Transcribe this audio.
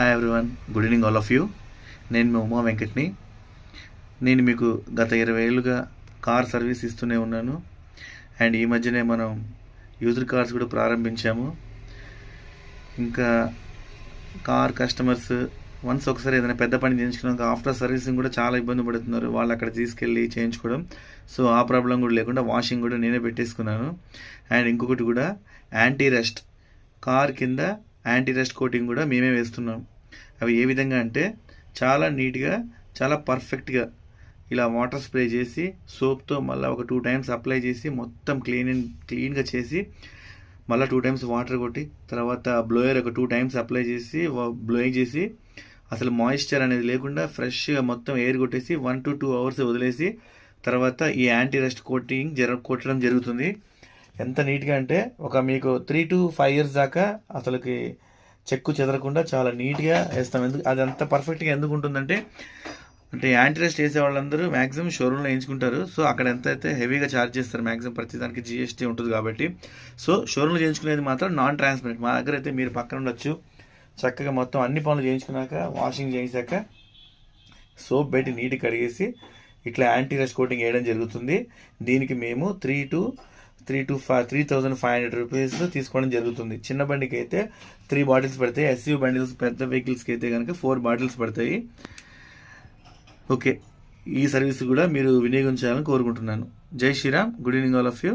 Hi everyone, good evening all of you. నేను మీ ఉమా వెంకట్ని. నేను మీకు గత 20 ఏళ్ళుగా కార్ సర్వీస్ ఇస్తూనే ఉన్నాను. అండ్ ఈ మధ్యనే మనం యూజ్డ్ కార్స్ కూడా ప్రారంభించాము. ఇంకా కార్ కస్టమర్స్ వన్స్ ఒకసారి ఏదైనా పెద్ద పని చేయించుకున్నాక ఆఫ్టర్ సర్వీసింగ్ కూడా చాలా ఇబ్బంది పడుతున్నారు. వాళ్ళు అక్కడ తీసుకెళ్ళి చేయించుకోవడం. సో ఆ ప్రాబ్లం కూడా లేకుండా వాషింగ్ కూడా నేనే పెట్టేసుకున్నాను. అండ్ ఇంకొకటి కూడా యాంటీ రస్ట్, కార్ కింద యాంటీ రస్ట్ కోటింగ్ కూడా మేమే వేస్తున్నాం. అవి ఏ విధంగా అంటే చాలా నీట్గా, చాలా పర్ఫెక్ట్గా ఇలా వాటర్ స్ప్రే చేసి సోప్తో మళ్ళీ ఒక 2 times అప్లై చేసి మొత్తం క్లీన్గా చేసి మళ్ళీ 2 times వాటర్ కొట్టి తర్వాత బ్లోయర్ ఒక 2 times అప్లై చేసి బ్లోయింగ్ చేసి అసలు మాయిశ్చర్ అనేది లేకుండా ఫ్రెష్గా మొత్తం ఎయిర్ కొట్టేసి 1 to 2 hours వదిలేసి తర్వాత ఈ యాంటీ రస్ట్ కొట్టడం జరుగుతుంది. ఎంత నీట్గా అంటే మీకు 3 to 5 years దాకా అసలుకి చెక్కు చెదరకుండా చాలా నీట్గా వేస్తాం. అది అంత పర్ఫెక్ట్గా ఎందుకు ఉంటుందంటే యాంటీ రస్ట్ వేసే వాళ్ళందరూ మ్యాక్సిమం షోరూమ్లో వేయించుకుంటారు. సో అక్కడ ఎంత అయితే హెవీగా ఛార్జ్ చేస్తారు, మ్యాక్సిమం ప్రతిదానికి GST ఉంటుంది కాబట్టి. సో షోరూమ్లో చేయించుకునేది మాత్రం నాన్ ట్రాన్స్పరెంట్. మా దగ్గర అయితే మీరు పక్కన ఉండొచ్చు, చక్కగా మొత్తం అన్ని పనులు చేయించుకున్నాక వాషింగ్ చేసాక సోప్ పెట్టి నీట్గా కడిగేసి ఇట్లా యాంటీ రస్ట్ కోటింగ్ వేయడం జరుగుతుంది. దీనికి మేము 3,500 రూపీస్ తీసుకోవడం జరుగుతుంది. చిన్న బండికి అయితే 3 బాటిల్స్ పడతాయి. SUV బండిల్స్, పెద్ద వెహికల్స్కి అయితే కనుక 4 బాటిల్స్ పడతాయి. ఓకే, ఈ సర్వీస్ కూడా మీరు వినియోగించాలని కోరుకుంటున్నాను. జై Shriram. Good evening all of you.